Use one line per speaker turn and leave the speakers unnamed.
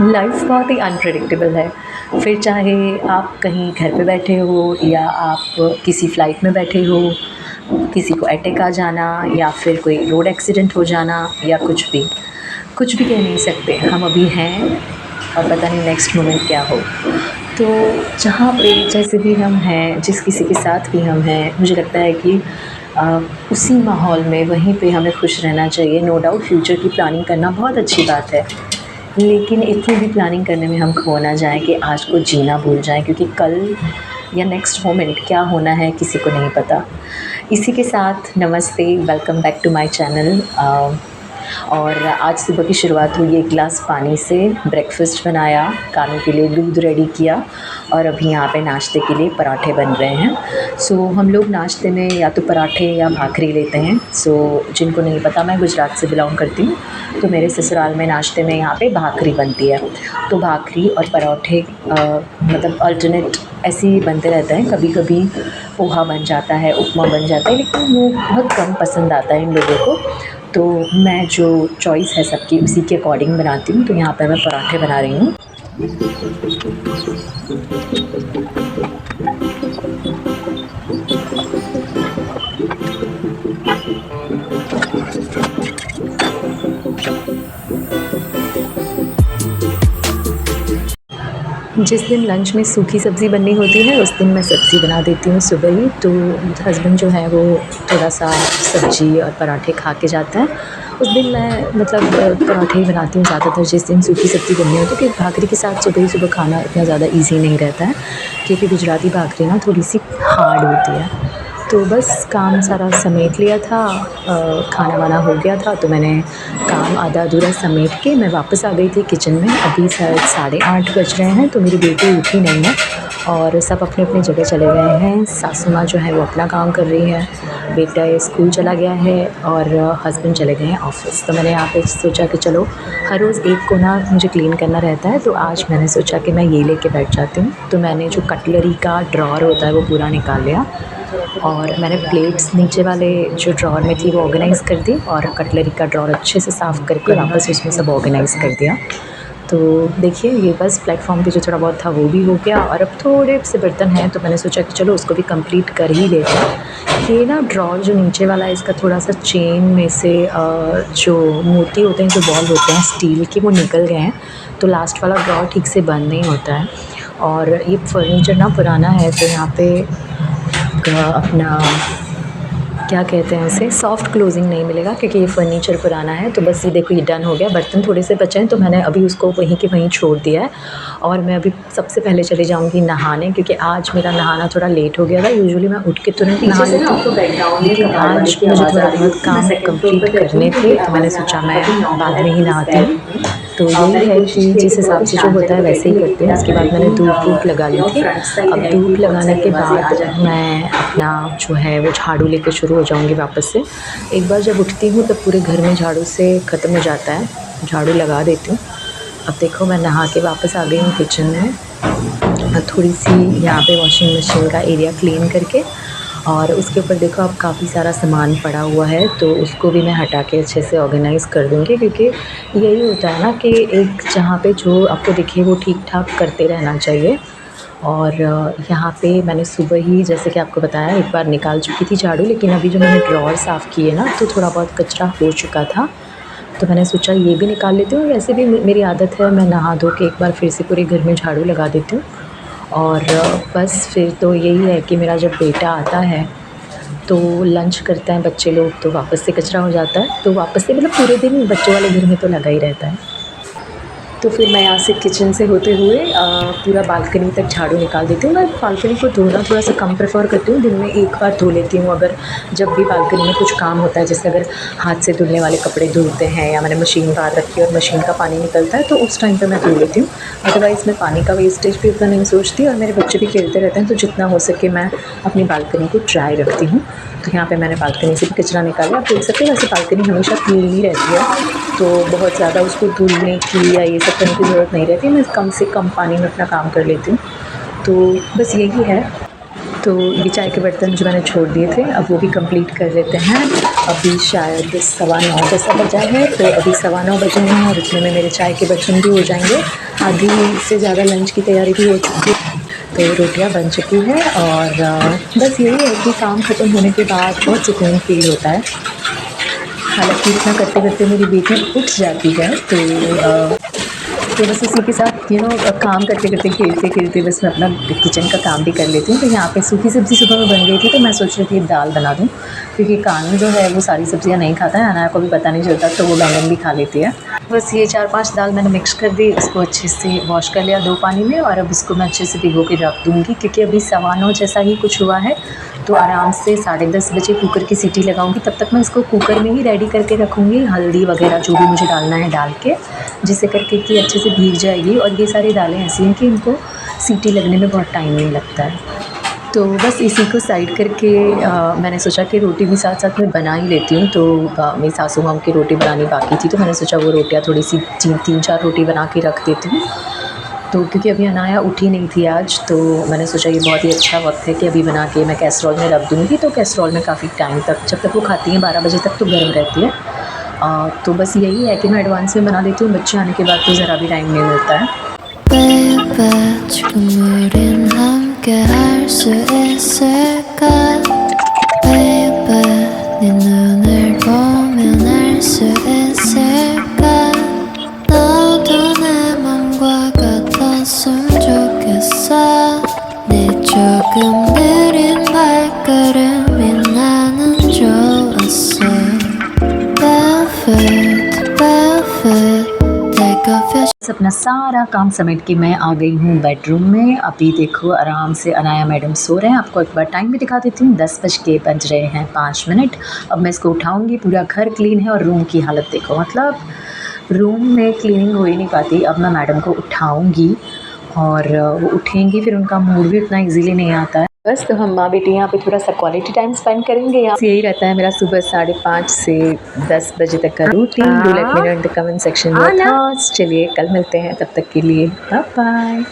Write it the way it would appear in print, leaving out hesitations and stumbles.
Life बहुत ही unpredictable है। फिर चाहे आप कहीं घर पे बैठे हो या आप किसी फ़्लाइट में बैठे हो, किसी को अटैक आ जाना या फिर कोई रोड एक्सीडेंट हो जाना या कुछ भी कह नहीं सकते। हम अभी हैं और पता नहीं नेक्स्ट मोमेंट क्या हो। तो जहाँ पे जैसे भी हम हैं, जिस किसी के साथ भी हम हैं, मुझे लगता है कि उसी माहौल में वहीं पे हमें खुश रहना चाहिए। नो डाउट फ्यूचर की प्लानिंग करना बहुत अच्छी बात है। लेकिन इतनी भी प्लानिंग करने में हम खो ना जाएँ कि आज को जीना भूल जाएँ, क्योंकि कल या नेक्स्ट मोमेंट क्या होना है किसी को नहीं पता। इसी के साथ नमस्ते, welcome back to my channel. और आज सुबह की शुरुआत हुई एक गिलास पानी से, ब्रेकफ़ास्ट बनाया, कानों के लिए दूध रेडी किया और अभी यहाँ पे नाश्ते के लिए पराठे बन रहे हैं। सो हम लोग नाश्ते में या तो पराठे या भाखरी लेते हैं। सो जिनको नहीं पता, मैं गुजरात से बिलोंग करती हूँ, तो मेरे ससुराल में नाश्ते में यहाँ पे भाखरी बनती है। तो भाखरी और पराठे मतलब अल्टरनेट ऐसे ही बनते रहते हैं। कभी कभी पोहा बन जाता है, उपमा बन जाता है, लेकिन वो बहुत कम पसंद आता है इन लोगों को। तो मैं जो चॉइस है सबकी उसी के अकॉर्डिंग बनाती हूँ। तो यहाँ पर मैं पराठे बना रही हूँ। जिस दिन लंच में सूखी सब्ज़ी बननी होती है उस दिन मैं सब्ज़ी बना देती हूँ सुबह ही। तो हस्बैंड जो है वो थोड़ा सा सब्ज़ी और पराठे खा के जाता है। उस दिन मैं मतलब पराठे ही बनाती हूँ ज़्यादातर, जिस दिन सूखी सब्ज़ी बननी होती है, क्योंकि भाकरी के साथ सुबह ही सुबह खाना इतना ज़्यादा ईज़ी नहीं रहता है, क्योंकि गुजराती भाकरी ना थोड़ी सी हार्ड होती है। तो बस काम सारा समेट लिया था, खाना वाना हो गया था, तो मैंने काम आधा अधूरा समेट के मैं वापस आ गई थी किचन में। अभी शायद 8:30 बज रहे हैं, तो मेरी बेटी उठी नहीं है और सब अपने अपने जगह चले गए हैं। सासू माँ जो है वो अपना काम कर रही है, बेटा स्कूल चला गया है और हस्बैंड चले गए हैं ऑफ़िस। तो मैंने यहाँ पे सोचा कि चलो हर रोज़ एक कोना मुझे क्लीन करना रहता है, तो आज मैंने सोचा कि मैं ये लेके बैठ जाती हूँ। तो मैंने जो कटलरी का ड्रॉअर होता है वो पूरा निकाल लिया और मैंने प्लेट्स नीचे वाले जो ड्रॉअर में थी वो ऑर्गेनाइज़ कर दी और कटलरी का ड्रॉअर अच्छे से साफ़ करके वापस उसमें सब ऑर्गेनाइज़ कर दिया। तो देखिए ये बस प्लेटफॉर्म पे जो थोड़ा बहुत था वो भी हो गया और अब थोड़े से बर्तन हैं, तो मैंने सोचा कि चलो उसको भी कंप्लीट कर ही लेते हैं। ये ना ड्रॉअर जो नीचे वाला है इसका थोड़ा सा चेन में से जो मोती होते हैं, जो बॉल होते हैं स्टील के, वो निकल गए हैं, तो लास्ट वाला ड्रॉअर ठीक से बंद नहीं होता है। और ये फर्नीचर ना पुराना है, तो यहाँ पे अपना क्या कहते हैं उसे, सॉफ्ट क्लोजिंग नहीं मिलेगा, क्योंकि ये फ़र्नीचर पुराना है। तो बस ये देखो ये डन हो गया। बर्तन थोड़े से बचे हैं तो मैंने अभी उसको वहीं के वहीं छोड़ दिया है और मैं अभी सबसे पहले चली जाऊंगी नहाने, क्योंकि आज मेरा नहाना थोड़ा लेट हो गया था। यूजुअली मैं उठ के तुरंत नहा लेती हूँ, लेकिन आज मुझे थोड़ा बहुत काम कंप्लीट करने थे, तो मैंने सोचा मैं बाद में ही नहाती हूँ। तो यही है कि जिस हिसाब से जो होता है वैसे ही करते हैं। उसके बाद मैंने धूप वूप लगा ली थी। अब धूप लगाने के बाद मैं अपना जो है वो झाड़ू लेके शुरू हो जाऊंगी वापस से। एक बार जब उठती हूँ तब पूरे घर में झाड़ू से ख़त्म हो जाता है, झाड़ू लगा देती हूँ। अब देखो मैं नहा के वापस आ गई हूँ किचन में, थोड़ी सी यहाँ पे वॉशिंग मशीन का एरिया क्लीन करके, और उसके ऊपर देखो अब काफ़ी सारा सामान पड़ा हुआ है, तो उसको भी मैं हटा के अच्छे से ऑर्गेनाइज़ कर दूँगी। क्योंकि यही होता है ना कि एक जहाँ पे जो आपको दिखे वो ठीक ठाक करते रहना चाहिए। और यहाँ पे मैंने सुबह ही जैसे कि आपको बताया एक बार निकाल चुकी थी झाड़ू, लेकिन अभी जो मैंने ड्रॉअर साफ़ किए ना तो थोड़ा बहुत कचरा हो चुका था, तो मैंने सोचा ये भी निकाल लेती हूँ। वैसे भी मेरी आदत है मैं नहा धो के एक बार फिर से पूरे घर में झाड़ू लगा देती हूँ। और बस फिर तो यही है कि मेरा जब बेटा आता है तो लंच करते हैं बच्चे लोग, तो वापस से कचरा हो जाता है, तो वापस से मतलब पूरे दिन बच्चों वाले घर में तो लगा ही रहता है। तो फिर मैं यहाँ से किचन से होते हुए पूरा बालकनी तक झाड़ू निकाल देती हूँ। मैं बालकनी को धोना थोड़ा सा कम प्रेफर करती हूँ, दिन में एक बार धो लेती हूँ। अगर जब भी बालकनी में कुछ काम होता है, जैसे अगर हाथ से धुलने वाले कपड़े धुलते हैं या मैंने मशीन बाहर रखी है और मशीन का पानी निकलता है, तो उस टाइम पर मैं धो लेती हूँ। अदरवाइज़ मैं पानी का वेस्टेज भी उतना नहीं सोचती, और मेरे बच्चे भी खेलते रहते हैं, तो जितना हो सके मैं अपनी बालकनी को ड्राई रखती हूँ। तो यहाँ पे मैंने बालकनी से भी कचरा निकाला। आप देख सकते हैं वैसे बालकनी हमेशा क्लीन ही रहती है, तो बहुत ज़्यादा उसको धुलने की या ये सब करने की ज़रूरत नहीं रहती। मैं कम से कम पानी में अपना काम कर लेती हूँ। तो बस यही है। तो ये चाय के बर्तन जो मैंने छोड़ दिए थे अब वो भी कंप्लीट कर लेते हैं। अभी शायद 9:15 जैसा बजा है, तो अभी 9:15 बजे हैं और इतने में मेरे चाय के बर्तन भी हो जाएंगे। आधी से ज़्यादा लंच की तैयारी भी हो चुकी है, तो रोटियां बन चुकी हैं और बस यही है कि काम ख़त्म होने के बाद बहुत सुकून फील होता है। हालांकि इतना करते करते मेरी बेटी उठ जाती है, तो बस इसी के साथ काम करते करते खेलते खेलते बस मैं अपना किचन का काम भी कर लेती हूँ। तो यहाँ पे सूखी सब्ज़ी सुबह में बन गई थी, तो मैं सोच रही थी दाल बना दूँ, क्योंकि कानू जो है वो सारी सब्ज़ियाँ नहीं खाता है, अनाया को भी पता नहीं चलता, तो वो बैंगन भी खा लेती है। बस ये 4-5 दाल मैंने मिक्स कर दी, इसको अच्छे से वॉश कर लिया 2 पानी में, और अब इसको मैं अच्छे से भिगो के रख दूँगी, क्योंकि अभी 9:15 जैसा ही कुछ हुआ है। तो आराम से 10:30 बजे कुकर की सीटी लगाऊंगी, तब तक मैं इसको कुकर में ही रेडी करके रखूँगी, हल्दी वगैरह जो भी मुझे डालना है डाल के, जिससे करके कि अच्छे से भीग जाएगी। और ये सारी दालें ऐसी हैं कि इनको सीटी लगने में बहुत टाइम नहीं लगता है। तो बस इसी को साइड करके मैंने सोचा कि रोटी भी साथ साथ में बना ही लेती हूँ। तो मेरी सासू माँ की रोटी बनानी बाकी थी, तो मैंने सोचा वो रोटियाँ थोड़ी सी 3-4 रोटी बना के रख देती हूँ। तो क्योंकि अभी अनाया उठी नहीं थी आज, तो मैंने सोचा ये बहुत ही अच्छा वक्त है कि अभी बना के मैं कैसरोल में रख दूँगी। तो कैसरोल में काफ़ी टाइम तक, जब तक वो खाती हैं 12 बजे तक, तो गर्म रहती है। तो बस यही है कि मैं एडवांस में बना देती हूँ, बच्चे आने के बाद तो ज़रा भी टाइम नहीं मिलता है।
Baby, 지금 우린 함께 할 수 있을까? Baby, 네 눈을 보면 알 수 있을까? 너도 내 맘과 같았으면 좋겠어. 네 조금 느린 발걸음이 나는 좋았어. Perfect, perfect. Take off your
अपना सारा काम समेट के मैं आ गई हूँ बेडरूम में। अभी देखो आराम से अनाया मैडम सो रहे हैं। आपको एक बार टाइम भी दिखा देती हूँ, 10 बज रहे हैं 5 मिनट। अब मैं इसको उठाऊँगी। पूरा घर क्लीन है और रूम की हालत देखो, मतलब रूम में क्लीनिंग हो ही नहीं पाती। अब मैं मैडम को उठाऊँगी और वो उठेंगी, फिर उनका मूड भी उतना ईजीली नहीं आता है। बस तो हम माँ बेटी यहाँ पे थोड़ा सा क्वालिटी टाइम स्पेंड करेंगे। यहाँ यही रहता है मेरा सुबह 5:30 से 10 बजे तक का routine. Do let me know in the comment section your thoughts. चलिए कल मिलते हैं, तब तक के लिए बाय बाय।